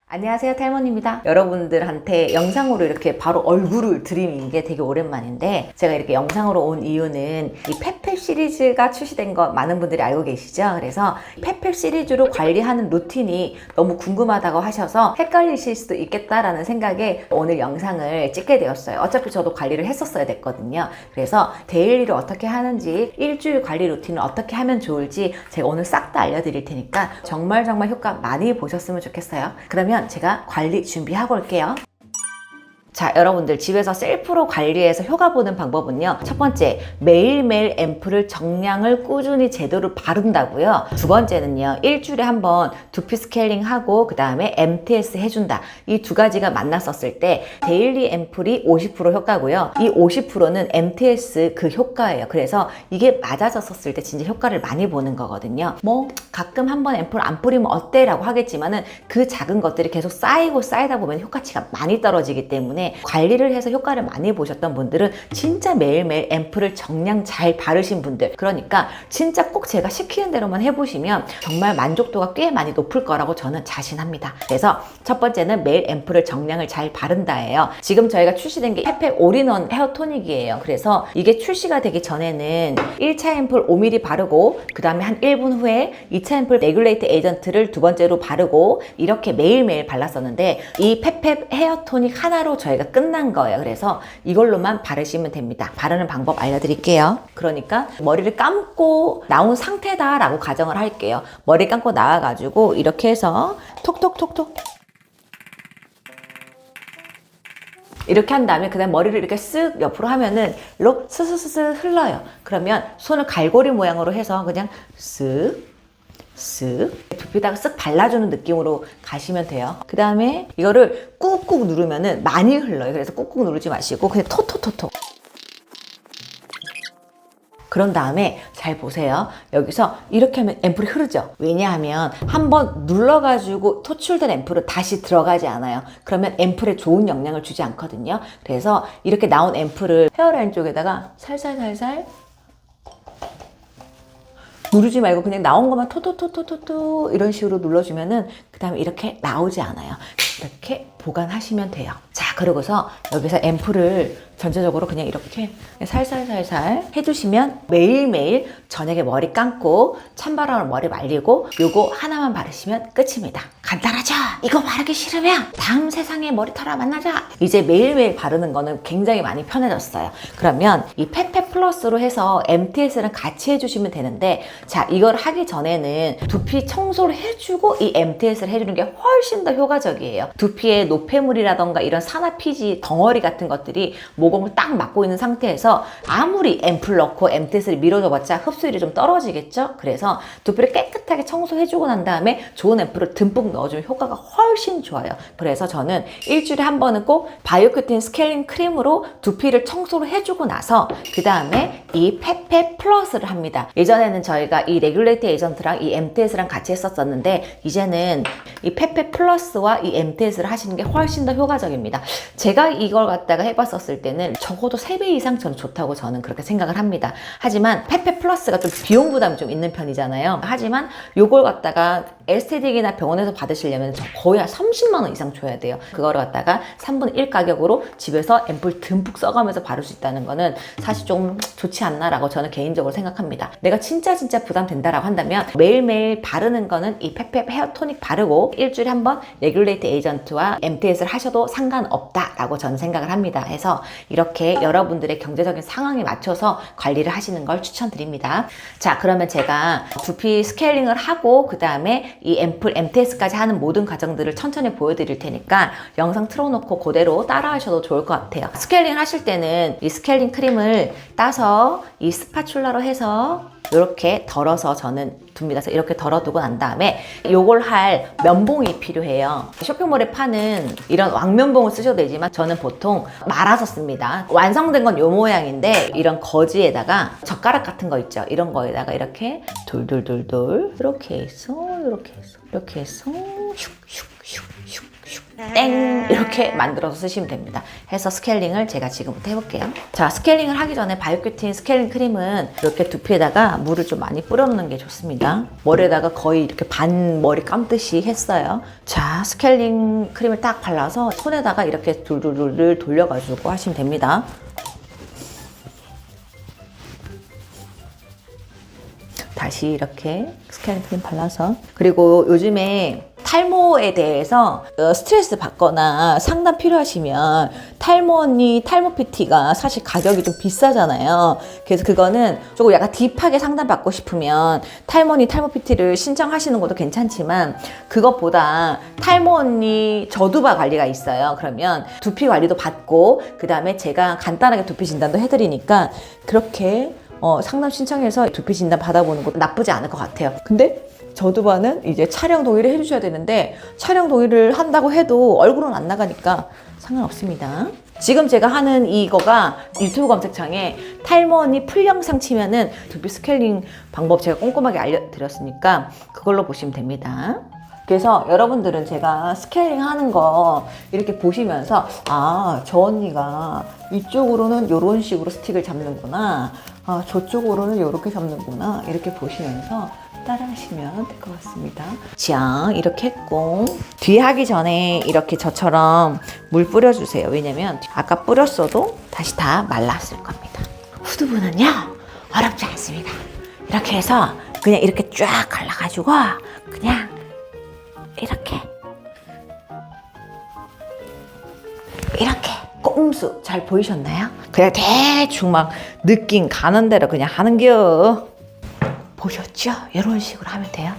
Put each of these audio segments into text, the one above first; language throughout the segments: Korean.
안녕하세요, 탈모입니다. 여러분들한테 영상으로 이렇게 바로 얼굴을 드리는 게 되게 오랜만인데, 제가 이렇게 영상으로 온 이유는 이 펫펫 시리즈가 출시된 거 많은 분들이 알고 계시죠? 그래서 펫펫 시리즈로 관리하는 루틴이 너무 궁금하다고 하셔서 헷갈리실 수도 있겠다라는 생각에 오늘 영상을 찍게 되었어요. 어차피 저도 관리를 했었어야 됐거든요. 그래서 데일리를 어떻게 하는지, 일주일 관리 루틴을 어떻게 하면 좋을지 제가 오늘 싹 다 알려드릴 테니까 정말 효과 많이 보셨으면 좋겠어요. 그러면 제가 관리 준비하고 올게요. 자, 여러분들 집에서 셀프로 관리해서 효과 보는 방법은요. 첫 번째, 매일매일 앰플을 정량을 꾸준히 제대로 바른다고요. 두 번째는요, 일주일에 한 번 두피 스케일링하고 그 다음에 MTS 해준다. 이 두 가지가 만났었을 때 데일리 앰플이 50% 효과고요. 이 50%는 MTS 그 효과예요. 그래서 이게 맞아서 썼을 때 진짜 효과를 많이 보는 거거든요. 뭐 가끔 한 번 앰플 안 뿌리면 어때? 라고 하겠지만은 그 작은 것들이 계속 쌓이고 쌓이다 보면 효과치가 많이 떨어지기 때문에 관리를 해서 효과를 많이 보셨던 분들은 진짜 매일매일 앰플을 정량 잘 바르신 분들, 그러니까 진짜 꼭 제가 시키는 대로만 해보시면 정말 만족도가 꽤 많이 높을 거라고 저는 자신합니다. 그래서 첫 번째는 매일 앰플을 정량을 잘 바른다예요. 지금 저희가 출시된 게 펫펫 올인원 헤어 토닉이에요. 그래서 이게 출시가 되기 전에는 1차 앰플 5mm 바르고 그 다음에 한 1분 후에 2차 앰플 레귤레이트 에이전트를 두 번째로 바르고 이렇게 매일매일 발랐었는데, 이 펫펫 헤어 토닉 하나로 저희가 끝난 거예요. 그래서 이걸로만 바르시면 됩니다. 바르는 방법 알려드릴게요. 그러니까 머리를 감고 나온 상태다라고 가정을 할게요. 머리 감고 나와가지고 이렇게 해서 톡톡톡톡 이렇게 한 다음에 그 다음 머리를 이렇게 쓱 옆으로 하면은 이렇게 스스스스 흘러요. 그러면 손을 갈고리 모양으로 해서 그냥 쓱 두피에다가 쓱 발라주는 느낌으로 가시면 돼요. 그 다음에 이거를 꾹꾹 누르면은 많이 흘러요. 그래서 꾹꾹 누르지 마시고 그냥 톡톡톡톡. 그런 다음에 잘 보세요. 여기서 이렇게 하면 앰플이 흐르죠. 왜냐하면 한번 눌러가지고 토출된 앰플은 다시 들어가지 않아요. 그러면 앰플에 좋은 영향을 주지 않거든요. 그래서 이렇게 나온 앰플을 헤어라인 쪽에다가 살살살살 누르지 말고 그냥 나온 것만 토토토토토토 이런 식으로 눌러주면은 그 다음에 이렇게 나오지 않아요. 이렇게 보관하시면 돼요. 자, 그러고서 여기서 앰플을 전체적으로 그냥 이렇게 살살살살 해주시면 매일매일 저녁에 머리 감고 찬바람으로 머리 말리고 요거 하나만 바르시면 끝입니다. 간단하죠? 이거 바르기 싫으면 다음 세상에 머리털아 만나자. 이제 매일매일 바르는 거는 굉장히 많이 편해졌어요. 그러면 이 펫펫 플러스로 해서 MTS랑 같이 해주시면 되는데, 자, 이걸 하기 전에는 두피 청소를 해주고 이 MTS를 해주는 게 훨씬 더 효과적이에요. 두피에 노폐물이라던가 이런 산화피지 덩어리 같은 것들이 모공을 딱 막고 있는 상태에서 아무리 앰플 넣고 MTS를 밀어줘봤자 흡수율이 좀 떨어지겠죠? 그래서 두피를 깨끗하게 청소해주고 난 다음에 좋은 앰플을 듬뿍 넣어주면 효과가 훨씬 좋아요. 그래서 저는 일주일에 한 번은 꼭 바이오큐틴 스케일링 크림으로 두피를 청소를 해주고 나서 그 다음에 이 펫펫 플러스를 합니다. 예전에는 저희가 이 레귤레이트 에이전트랑 이 MTS랑 같이 했었었는데, 이제는 이 펫펫 플러스와 이 MTS를 하시는 게 훨씬 더 효과적입니다. 제가 이걸 갖다가 해봤었을 때는 적어도 3배 이상 저는 좋다고 저는 그렇게 생각을 합니다. 하지만 펫펫 플러스가 좀 비용 부담이 좀 있는 편이잖아요. 하지만 요걸 갖다가 에스테틱이나 병원에서 받으시려면 거의 한 30만 원 이상 줘야 돼요. 그거를 갖다가 3분의 1 가격으로 집에서 앰플 듬뿍 써가면서 바를 수 있다는 거는 사실 좀 좋지 않나라고 저는 개인적으로 생각합니다. 내가 진짜 부담된다라고 한다면 매일매일 바르는 거는 이 펫펫 헤어 토닉 바르고 일주일에 한 번 레귤레이트 에이전트와 MTS를 하셔도 상관없다라고 저는 생각을 합니다. 해서 이렇게 여러분들의 경제적인 상황에 맞춰서 관리를 하시는 걸 추천드립니다. 자, 그러면 제가 두피 스케일링을 하고 그 다음에 이 앰플 MTS까지 하는 모든 과정들을 천천히 보여드릴 테니까 영상 틀어놓고 그대로 따라 하셔도 좋을 것 같아요. 스케일링 하실 때는 이 스케일링 크림을 따서 이 스파츌라로 해서 이렇게 덜어서 저는 둡니다. 그래서 이렇게 덜어두고 난 다음에 요걸 할 면봉이 필요해요. 쇼핑몰에 파는 이런 왕면봉을 쓰셔도 되지만 저는 보통 말아서 씁니다. 완성된 건 요 모양인데 이런 거지에다가 젓가락 같은 거 있죠. 이런 거에다가 이렇게 돌돌돌돌 이렇게 해서 슉슉슉슉슉 땡 이렇게 이렇게 만들어서 쓰시면 됩니다. 해서 스케일링을 제가 지금부터 해볼게요. 자, 스케일링을 하기 전에 바이오큐틴 스케일링 크림은 이렇게 두피에다가 물을 좀 많이 뿌려놓는 게 좋습니다. 머리에다가 거의 이렇게 반 머리 감듯이 했어요. 자, 스케일링 크림을 딱 발라서 손에다가 이렇게 둘둘둘 돌려가지고 하시면 됩니다. 다시 이렇게 스케일링 크림 발라서, 그리고 요즘에 탈모에 대해서 스트레스 받거나 상담 필요하시면 탈모 언니, 탈모 PT가 사실 가격이 좀 비싸잖아요. 그래서 그거는 조금 약간 딥하게 상담받고 싶으면 탈모 언니, 탈모 PT를 신청하시는 것도 괜찮지만, 그것보다 탈모 언니 저두바 관리가 있어요. 그러면 두피 관리도 받고 그 다음에 제가 간단하게 두피 진단도 해드리니까 그렇게 상담 신청해서 두피 진단 받아보는 것도 나쁘지 않을 것 같아요. 근데 저두바는 이제 촬영 동의를 해주셔야 되는데, 촬영 동의를 한다고 해도 얼굴은 안 나가니까 상관없습니다. 지금 제가 하는 이거가 유튜브 검색창에 탈모 언니 풀 영상 치면은 두피 스케일링 방법 제가 꼼꼼하게 알려드렸으니까 그걸로 보시면 됩니다. 그래서 여러분들은 제가 스케일링 하는 거 이렇게 보시면서, 아, 저 언니가 이쪽으로는 이런 식으로 스틱을 잡는구나, 아, 저쪽으로는 이렇게 잡는구나, 이렇게 보시면서 따라하시면 될 것 같습니다. 자, 이렇게 했고, 뒤에 하기 전에 이렇게 저처럼 물 뿌려주세요. 왜냐면 아까 뿌렸어도 다시 다 말랐을 겁니다. 후두부는요, 어렵지 않습니다. 이렇게 해서 그냥 이렇게 쫙 갈라가지고 그냥 이렇게 꼼수 잘 보이셨나요? 그냥 대충 막 느낌 가는 대로 그냥 하는겨. 보셨죠? 이런 식으로 하면 돼요.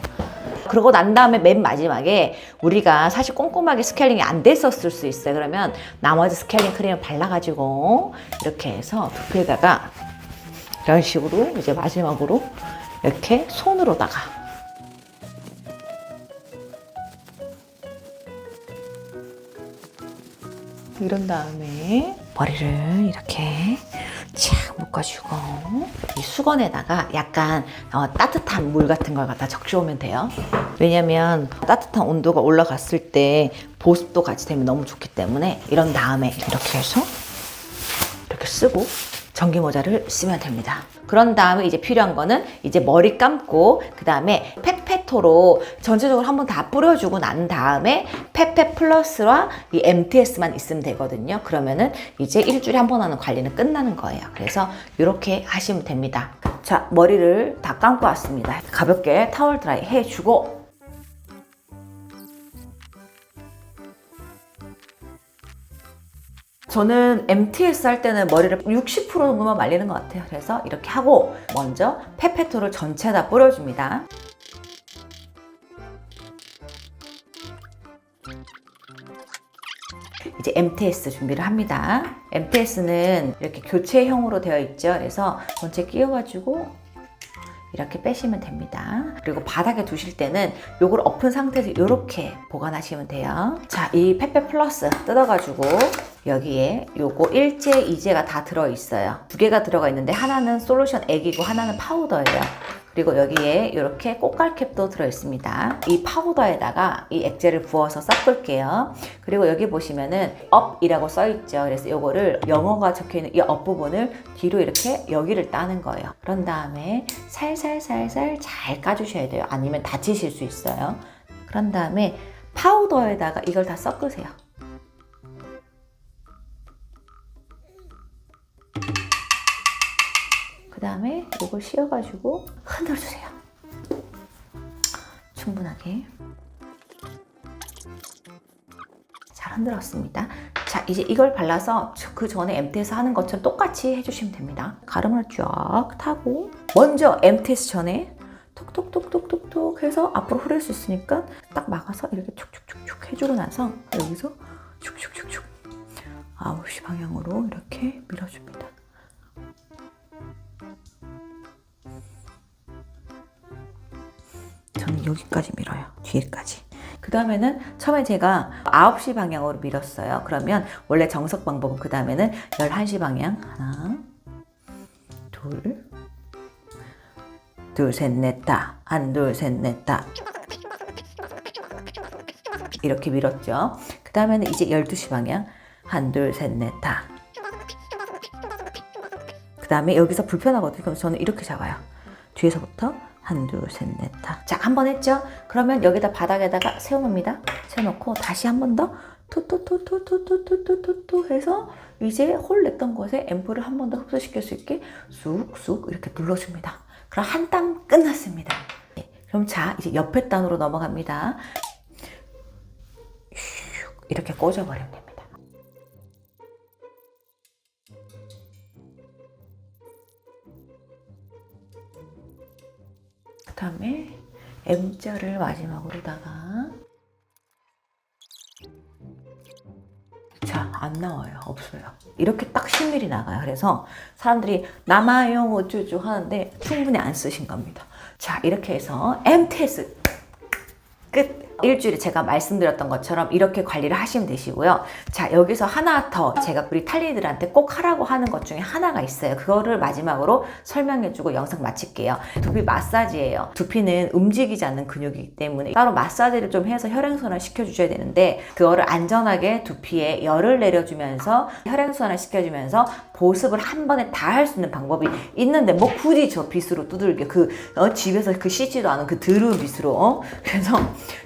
그러고 난 다음에 맨 마지막에 우리가 사실 꼼꼼하게 스케일링이 안 됐었을 수 있어요. 그러면 나머지 스케일링 크림을 발라가지고 이렇게 해서 두피에다가 이런 식으로 이제 마지막으로 이렇게 손으로다가 이런 다음에 머리를 이렇게 착 묶어주고, 이 수건에다가 약간 따뜻한 물 같은 걸 갖다 적셔오면 돼요. 왜냐면 따뜻한 온도가 올라갔을 때 보습도 같이 되면 너무 좋기 때문에, 이런 다음에 이렇게 해서 이렇게 쓰고 전기 모자를 쓰면 됩니다. 그런 다음에 이제 필요한 거는 이제 머리 감고 그 다음에 페페토로 전체적으로 한번 다 뿌려주고 난 다음에 페페 플러스와 이 MTS만 있으면 되거든요. 그러면은 이제 일주일에 한 번 하는 관리는 끝나는 거예요. 그래서 이렇게 하시면 됩니다. 자, 머리를 다 감고 왔습니다. 가볍게 타월 드라이 해주고, 저는 MTS 할 때는 머리를 60% 정도만 말리는 것 같아요. 그래서 이렇게 하고 먼저 페페토를 전체 다 뿌려줍니다. 이제 MTS 준비를 합니다. MTS는 이렇게 교체형으로 되어 있죠. 그래서 전체 끼워가지고 이렇게 빼시면 됩니다. 그리고 바닥에 두실 때는 요걸 엎은 상태에서 이렇게 보관하시면 돼요. 자, 이 페페 플러스 뜯어가지고 여기에 요거 1제, 2제가 다 들어있어요. 두 개가 들어가 있는데 하나는 솔루션 액이고 하나는 파우더예요. 그리고 여기에 이렇게 꽃갈캡도 들어있습니다. 이 파우더에다가 이 액체를 부어서 섞을게요. 그리고 여기 보시면은 up이라고 써있죠. 그래서 요거를 영어가 적혀있는 이 up 부분을 뒤로 이렇게 여기를 따는 거예요. 그런 다음에 살살살살 잘 까주셔야 돼요. 아니면 다치실 수 있어요. 그런 다음에 파우더에다가 이걸 다 섞으세요. 그 다음에 이걸 씌워가지고 흔들어주세요. 충분하게 잘 흔들었습니다. 자, 이제 이걸 발라서 그 전에 MTS 하는 것처럼 똑같이 해주시면 됩니다. 가름을 쫙 타고, 먼저 MTS 전에 톡톡톡톡톡톡 해서 앞으로 흐를 수 있으니까 딱 막아서 이렇게 촉촉촉촉 해주고 나서 여기서 촉촉촉촉 9시 방향으로 이렇게 밀어줍니다. 저는 여기까지 밀어요. 뒤에까지. 그 다음에는 처음에 제가 9시 방향으로 밀었어요. 그러면 원래 정석 방법은 그 다음에는 11시 방향. 하나, 둘, 셋, 넷, 다. 한, 둘, 셋, 넷, 다. 이렇게 밀었죠. 그 다음에는 이제 12시 방향. 1, 2, 3, 4, 다. 그 다음에 여기서 불편하거든요. 그럼 저는 이렇게 잡아요. 뒤에서부터 1, 2, 3, 4, 다. 자, 한 번 했죠? 그러면 여기다 바닥에다가 세워놓습니다. 세워놓고 다시 한 번 더 토토토토토토토토토 해서 이제 홀 냈던 곳에 앰플을 한 번 더 흡수시킬 수 있게 쑥쑥 이렇게 눌러줍니다. 그럼 한 땀 끝났습니다. 그럼 자, 이제 옆에 단으로 넘어갑니다. 이렇게 꽂아버리면 됩니다. 그 다음에 M자를 마지막으로다가 자, 안 나와요. 없어요. 이렇게 딱 10mm 나가요. 그래서 사람들이 남아요 어쩌죠 하는데 충분히 안 쓰신 겁니다. 자, 이렇게 해서 MTS 끝! 일주일에 제가 말씀드렸던 것처럼 이렇게 관리를 하시면 되시고요. 자, 여기서 하나 더 제가 우리 탈리들한테 꼭 하라고 하는 것 중에 하나가 있어요. 그거를 마지막으로 설명해주고 영상 마칠게요. 두피 마사지예요. 두피는 움직이지 않는 근육이기 때문에 따로 마사지를 좀 해서 혈행순환 시켜주셔야 되는데 그거를 안전하게 두피에 열을 내려주면서 혈행순환 시켜주면서 보습을 한 번에 다 할 수 있는 방법이 있는데 뭐 굳이 저 빗으로 두들겨 집에서 그 씻지도 않은 그 더러운 빗으로 그래서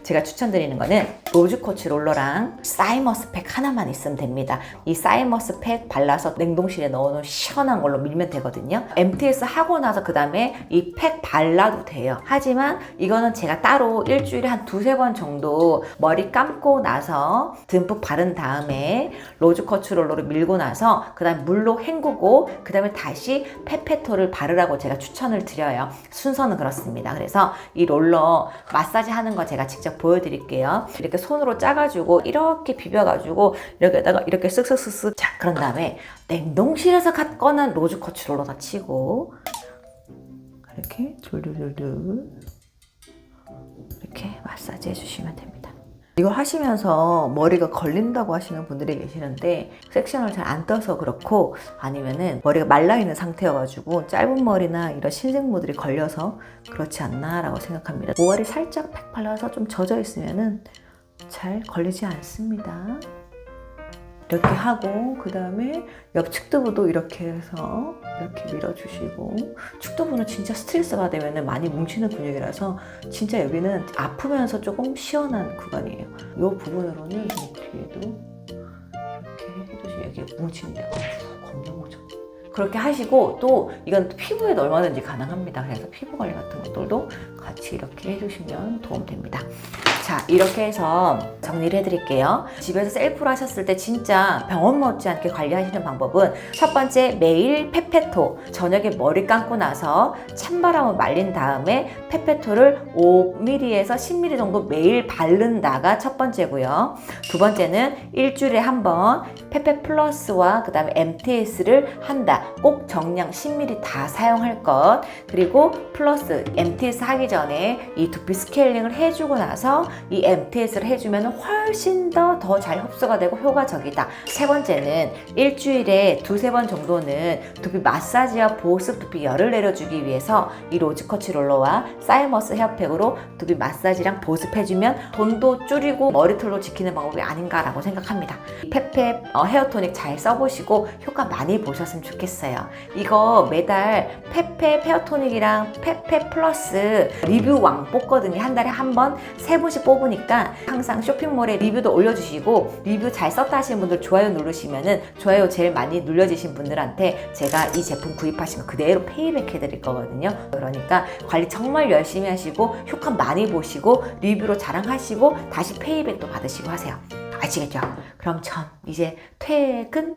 제가 추천드리는 거는 로즈코치 롤러랑 사이머스 팩 하나만 있으면 됩니다. 이 사이머스 팩 발라서 냉동실에 넣어놓은 시원한 걸로 밀면 되거든요. MTS 하고 나서 그 다음에 이 팩 발라도 돼요. 하지만 이거는 제가 따로 일주일에 한 2-3번 정도 머리 감고 나서 듬뿍 바른 다음에 로즈코치 롤러를 밀고 나서 그 다음에 물로 헹구고 그 다음에 다시 페페토를 바르라고 제가 추천을 드려요. 순서는 그렇습니다. 그래서 이 롤러 마사지 하는 거 제가 직접 보여드릴게요. 이렇게 손으로 짜가지고 이렇게 비벼가지고 여기다가 이렇게 쓱쓱쓱쓱 자, 그런 다음에 냉동실에서 꺼낸 로즈코치 롤러다 치고 이렇게 졸졸졸졸 이렇게 마사지 해주시면 됩니다. 이거 하시면서 머리가 걸린다고 하시는 분들이 계시는데 섹션을 잘 안 떠서 그렇고 아니면은 머리가 말라있는 상태여가지고 짧은 머리나 이런 신생모들이 걸려서 그렇지 않나 라고 생각합니다. 모발이 살짝 팩 발라서 좀 젖어 있으면은 잘 걸리지 않습니다. 이렇게 하고 그 다음에 옆 측두부도 이렇게 해서 이렇게 밀어주시고 측두부는 진짜 스트레스가 되면 많이 뭉치는 근육이라서 진짜 여기는 아프면서 조금 시원한 구간이에요. 이 부분으로는 뒤에도 이렇게 해주시면 여기 뭉치는 데가 겁나 뭉쳐. 그렇게 하시고 또 이건 피부에도 얼마든지 가능합니다. 그래서 피부 관리 같은 것들도 같이 이렇게 해주시면 도움됩니다. 자, 이렇게 해서 정리를 해드릴게요. 집에서 셀프로 하셨을 때 진짜 병원 못지않게 관리하시는 방법은 첫 번째, 매일 페페토. 저녁에 머리 감고 나서 찬바람을 말린 다음에 페페토를 5mm에서 10mm 정도 매일 바른다가 첫 번째고요. 두 번째는 일주일에 한 번 페페 플러스와 그 다음에 MTS를 한다. 꼭 정량 10mm 다 사용할 것. 그리고 플러스 MTS 하기 전에 이 두피 스케일링을 해주고 나서 이 MTS를 해주면 훨씬 더 잘 흡수가 되고 효과적이다. 세 번째는 일주일에 2-3번 정도는 두피 마사지와 보습, 두피 열을 내려주기 위해서 이 로즈코치 롤러와 사이머스 헤어팩으로 두피 마사지랑 보습해주면 돈도 줄이고 머리털도 지키는 방법이 아닌가라고 생각합니다. 페페 헤어토닉 잘 써보시고 효과 많이 보셨으면 좋겠어요. 이거 매달 페페 헤어토닉이랑 페페 플러스 리뷰 왕 뽑거든요. 한 달에 한 번 3분씩 뽑으니까 항상 쇼핑몰에 리뷰도 올려주시고 리뷰 잘 썼다 하시는 분들 좋아요 누르시면은 좋아요 제일 많이 눌려주신 분들한테 제가 이 제품 구입하신 거 그대로 페이백 해드릴 거거든요. 그러니까 관리 정말 열심히 하시고 효과 많이 보시고 리뷰로 자랑하시고 다시 페이백도 받으시고 하세요. 아시겠죠? 그럼 전 이제 퇴근